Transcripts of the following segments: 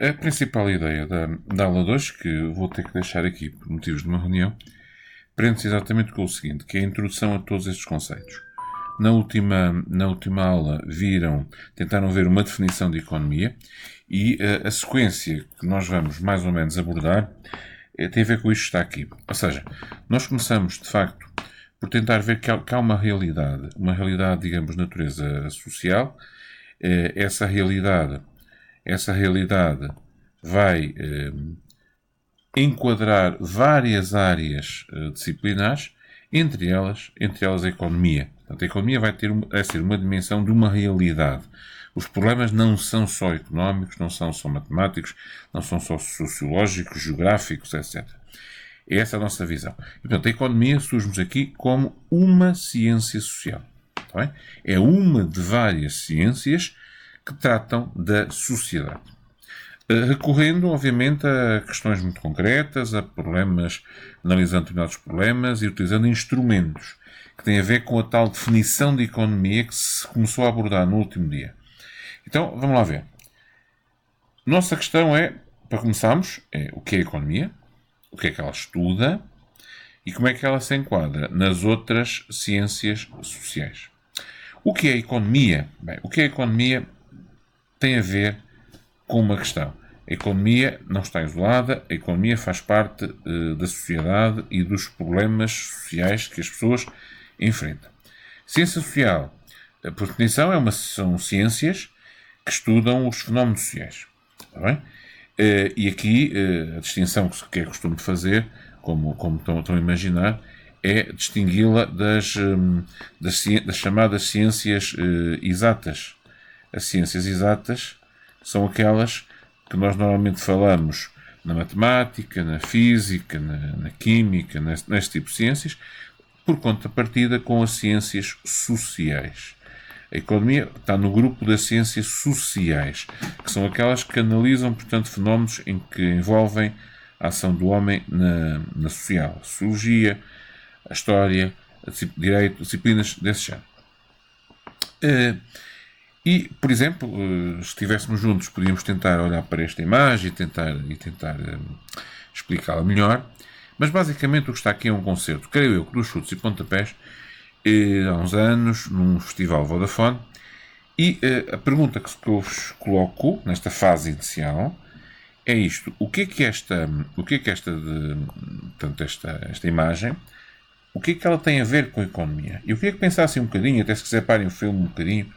A principal ideia da aula de hoje, que vou ter que deixar aqui por motivos de uma reunião, prende-se exatamente com o seguinte, que é a introdução a todos estes conceitos. Na última aula tentaram ver uma definição de economia e a sequência que nós vamos mais ou menos abordar tem a ver com isto que está aqui. Ou seja, nós começamos de facto por tentar ver que há uma realidade, digamos, de natureza social. Essa realidade vai enquadrar várias áreas disciplinares, entre elas a economia. Portanto, a economia vai ser uma dimensão de uma realidade. Os problemas não são só económicos, não são só matemáticos, não são só sociológicos, geográficos, etc. Essa é a nossa visão. E, portanto, a economia surge-nos aqui como uma ciência social. Está bem? É uma de várias ciências que tratam da sociedade. Recorrendo, obviamente, a questões muito concretas, a problemas, analisando determinados problemas e utilizando instrumentos que têm a ver com a tal definição de economia que se começou a abordar no último dia. Então, vamos lá ver. Nossa questão é, para começarmos, o que é a economia, o que é que ela estuda e como é que ela se enquadra nas outras ciências sociais. O que é a economia? Bem, o que é a economia tem a ver com uma questão. A economia não está isolada, a economia faz parte da sociedade e dos problemas sociais que as pessoas enfrentam. Ciência social, por definição, são ciências que estudam os fenómenos sociais. Está bem? E aqui a distinção que é costume de fazer, como estão a imaginar, é distingui-la das chamadas ciências exatas. As ciências exatas são aquelas que nós normalmente falamos na matemática, na física, na química, neste tipo de ciências, por contrapartida com as ciências sociais. A economia está no grupo das ciências sociais, que são aquelas que analisam, portanto, fenómenos em que envolvem a ação do homem na social, a sociologia, a história, direito, disciplinas desse género. E, por exemplo, se estivéssemos juntos, podíamos tentar olhar para esta imagem e tentar explicá-la melhor. Mas, basicamente, o que está aqui é um concerto, creio eu, dos chutes e pontapés, há uns anos, num festival Vodafone. E a pergunta que eu vos coloco, nesta fase inicial, é isto. O que é que esta imagem, o que é que ela tem a ver com a economia? Eu queria que pensassem um bocadinho, até se quiser parem o filme um bocadinho,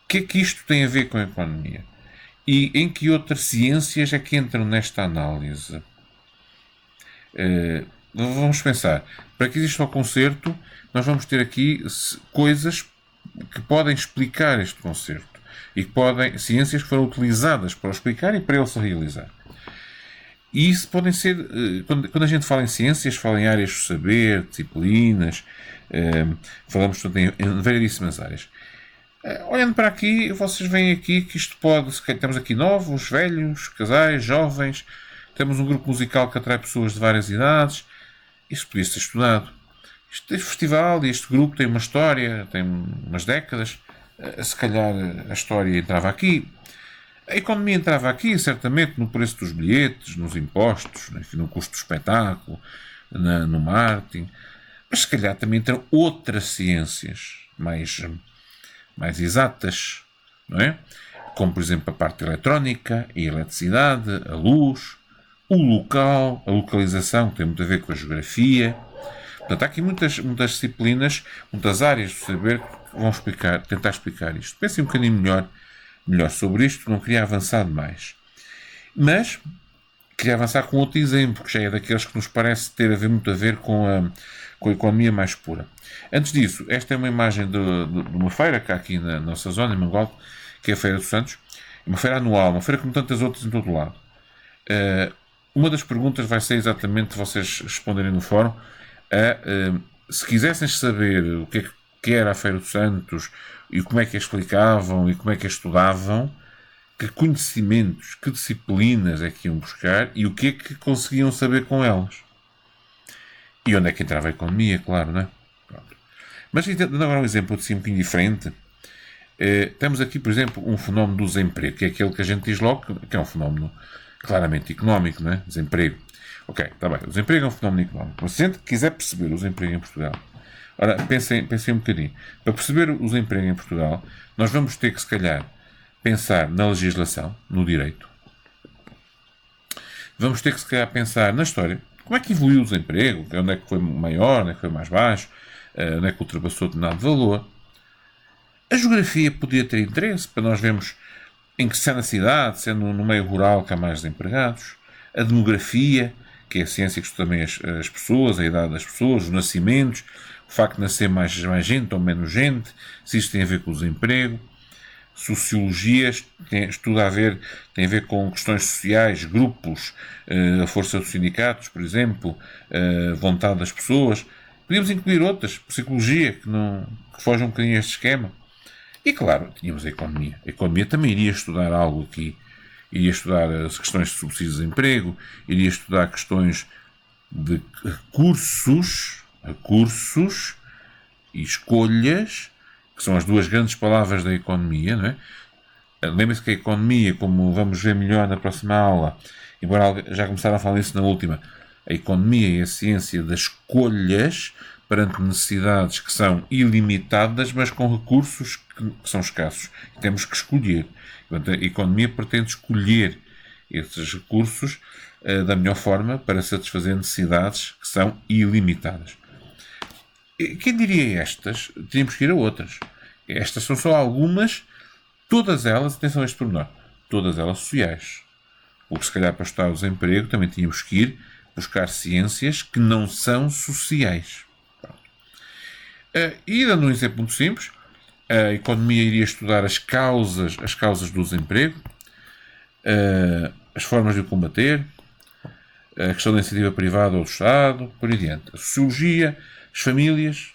o que é que isto tem a ver com a economia? E em que outras ciências é que entram nesta análise? Vamos pensar. Para que exista o concerto, nós vamos ter aqui coisas que podem explicar este concerto. E ciências que foram utilizadas para o explicar e para ele se realizar. E isso podem ser, quando a gente fala em ciências, fala em áreas do saber, disciplinas, falamos em variedíssimas áreas. Olhando para aqui, vocês veem aqui que isto temos aqui novos, velhos, casais, jovens, temos um grupo musical que atrai pessoas de várias idades. Isso podia ser estudado. Este festival e este grupo tem uma história, tem umas décadas. Se calhar a história entrava aqui. A economia entrava aqui, certamente, no preço dos bilhetes, nos impostos, enfim, no custo do espetáculo, no marketing. Mas se calhar também entram outras ciências mais exatas, não é? Como, por exemplo, a parte eletrónica, a eletricidade, a luz, o local, a localização, que tem muito a ver com a geografia. Portanto, há aqui muitas disciplinas, muitas áreas do saber que vão tentar explicar isto. Pensem um bocadinho melhor sobre isto, não queria avançar demais. Mas queria avançar com outro exemplo, que já é daqueles que nos parece ter muito a ver com a economia mais pura. Antes disso, esta é uma imagem de uma feira que há aqui na nossa zona, em Mangualde, que é a Feira dos Santos. Uma feira anual, uma feira como tantas outras em todo o lado. Uma das perguntas vai ser exatamente vocês responderem no fórum se quisessem saber o que era a Feira dos Santos e como é que a explicavam e como é que a estudavam, que conhecimentos, que disciplinas é que iam buscar e o que é que conseguiam saber com elas. E onde é que entrava a economia, claro, não é? Pronto. Mas dando agora um exemplo assim um bocadinho diferente, Temos aqui, por exemplo, um fenómeno do desemprego, que é aquele que a gente diz logo que é um fenómeno claramente económico, não é? Desemprego. Ok, está bem. O desemprego é um fenómeno económico. Mas se a gente quiser perceber o desemprego em Portugal, ora, pensem um bocadinho. Para perceber o desemprego em Portugal, nós vamos ter que, se calhar, pensar na legislação, no direito. Vamos ter que, se calhar, pensar na história. Como é que evoluiu o desemprego? Onde é que foi maior? Onde é que foi mais baixo? Onde é que ultrapassou determinado valor? A geografia podia ter interesse para nós vermos em que, se é na cidade, se é no meio rural que há mais desempregados. A demografia, que é a ciência que estuda também as pessoas, a idade das pessoas, os nascimentos, o facto de nascer mais gente ou menos gente, se isto tem a ver com o desemprego. Sociologias tem a ver com questões sociais, grupos, a força dos sindicatos, por exemplo, a vontade das pessoas. Podíamos incluir outras, psicologia, que foge um bocadinho a este esquema. E claro, tínhamos a economia. A economia também iria estudar algo aqui. Iria estudar as questões de subsídios de emprego, iria estudar questões de recursos e escolhas, que são as duas grandes palavras da economia, não é? Lembre-se que a economia, como vamos ver melhor na próxima aula, embora já começaram a falar isso na última, a economia é a ciência das escolhas perante necessidades que são ilimitadas, mas com recursos que são escassos. E temos que escolher. Portanto, a economia pretende escolher esses recursos da melhor forma para satisfazer necessidades que são ilimitadas. Quem diria estas? Teríamos que ir a outras. Estas são só algumas, todas elas, atenção a este pormenor, todas elas sociais. Porque se calhar para estudar o desemprego também tínhamos que ir buscar ciências que não são sociais. E dando um exemplo muito simples, a economia iria estudar as causas do desemprego, as formas de o combater, a questão da iniciativa privada ou do Estado, por aí adiante. A sociologia, as famílias,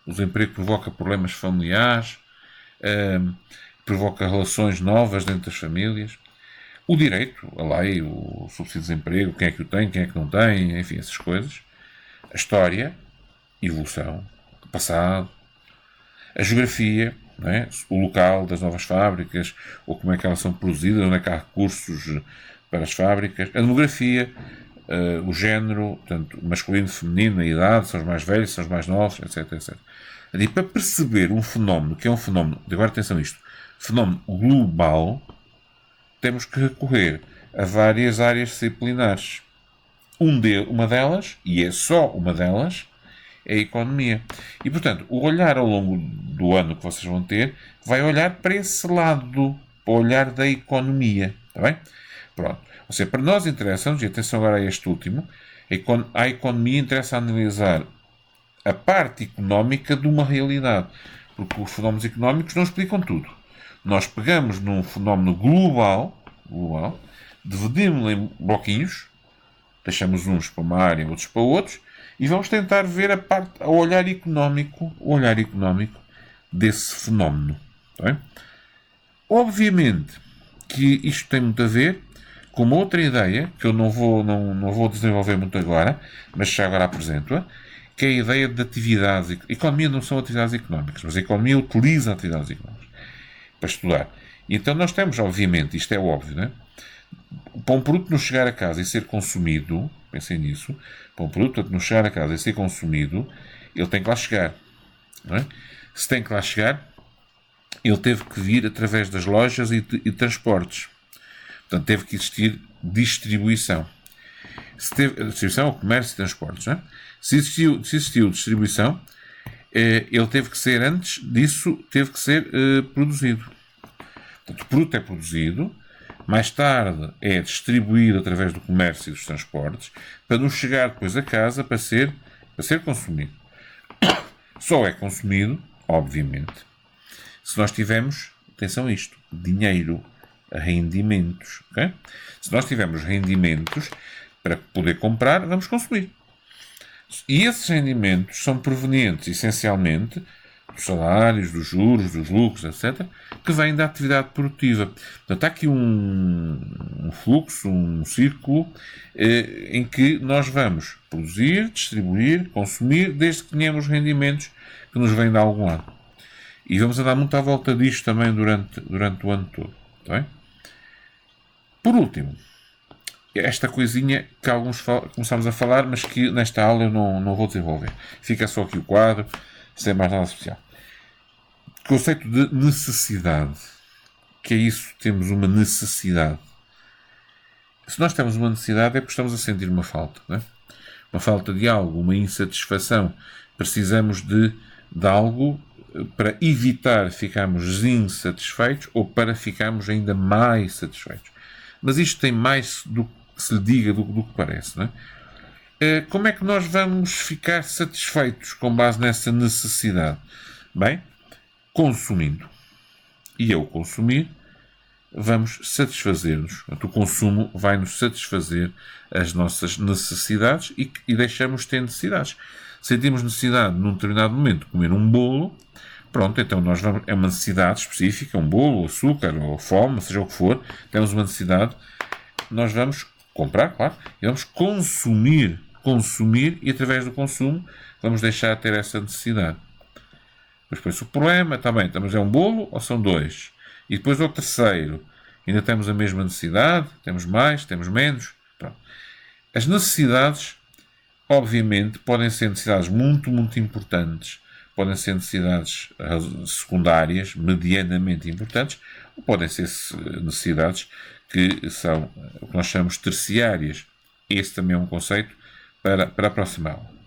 o desemprego provoca problemas familiares, provoca relações novas dentro das famílias. O direito, a lei, o subsídio de desemprego, quem é que o tem, quem é que não tem, enfim, essas coisas. A história, evolução, o passado. A geografia, não é? O local das novas fábricas, ou como é que elas são produzidas, onde é que há recursos para as fábricas. A demografia, o género, portanto, masculino, feminino, a idade, são os mais velhos, são os mais novos, etc, etc. E para perceber um fenómeno, que é um fenómeno, agora atenção a isto, fenómeno global, temos que recorrer a várias áreas disciplinares. Uma delas, e é só uma delas, é a economia. E, portanto, o olhar ao longo do ano que vocês vão ter vai olhar para esse lado, para o olhar da economia. Está bem? Pronto. Ou seja, para nós interessa-nos, e atenção agora a este último, a economia interessa analisar a parte económica de uma realidade. Porque os fenómenos económicos não explicam tudo. Nós pegamos num fenómeno global, dividimos-lo em bloquinhos, deixamos uns para uma área, outros para outros, e vamos tentar ver o olhar económico desse fenómeno. Tá bem? Obviamente que isto tem muito a ver com uma outra ideia, que eu não vou desenvolver muito agora, mas já agora apresento-a, que é a ideia de atividades. A economia não são atividades económicas, mas a economia utiliza atividades económicas para estudar. E então nós temos, obviamente, isto é óbvio, não é? Para um produto nos chegar a casa e ser consumido, pensem nisso, para um produto nos chegar a casa e ser consumido, ele tem que lá chegar. Não é? Se tem que lá chegar, ele teve que vir através das lojas e transportes. Portanto, teve que existir distribuição. Distribuição, o comércio e transportes. Não é? Se existiu distribuição, ele teve que ser, antes disso, teve que ser produzido. Portanto, o produto é produzido, mais tarde é distribuído através do comércio e dos transportes, para nos chegar depois a casa para ser consumido. Só é consumido, obviamente, se nós tivermos, atenção a isto, dinheiro, rendimentos. Okay? Se nós tivermos rendimentos para poder comprar, vamos consumir. E esses rendimentos são provenientes, essencialmente, dos salários, dos juros, dos lucros, etc., que vêm da atividade produtiva. Portanto, há aqui um fluxo, um círculo, em que nós vamos produzir, distribuir, consumir, desde que tenhamos rendimentos que nos vêm de algum lado. E vamos andar muito à volta disto também durante o ano todo. Tá bem? Por último, esta coisinha que alguns começamos a falar, mas que nesta aula eu não vou desenvolver. Fica só aqui o quadro, sem mais nada especial. Conceito de necessidade. Que é isso? Temos uma necessidade. Se nós temos uma necessidade é porque estamos a sentir uma falta. Não é? Uma falta de algo, uma insatisfação. Precisamos de algo para evitar ficarmos insatisfeitos ou para ficarmos ainda mais satisfeitos. Mas isto tem mais do que se lhe diga do que parece. Não é? Como é que nós vamos ficar satisfeitos com base nessa necessidade? Bem, consumindo. E ao consumir, vamos satisfazer-nos. O consumo vai-nos satisfazer as nossas necessidades e deixamos de ter necessidades. Sentimos necessidade, num determinado momento, de comer um bolo, pronto, então nós vamos, é uma necessidade específica, um bolo, açúcar, ou fome, seja o que for, temos uma necessidade, nós vamos comprar, claro, e vamos consumir e através do consumo vamos deixar de ter essa necessidade. Depois o problema, está bem, mas é um bolo ou são dois? E depois ao terceiro, ainda temos a mesma necessidade, temos mais, temos menos. Pronto. As necessidades, obviamente, podem ser necessidades muito, muito importantes, podem ser necessidades secundárias, medianamente importantes, ou podem ser necessidades que são o que nós chamamos terciárias. Esse também é um conceito para a próxima aula.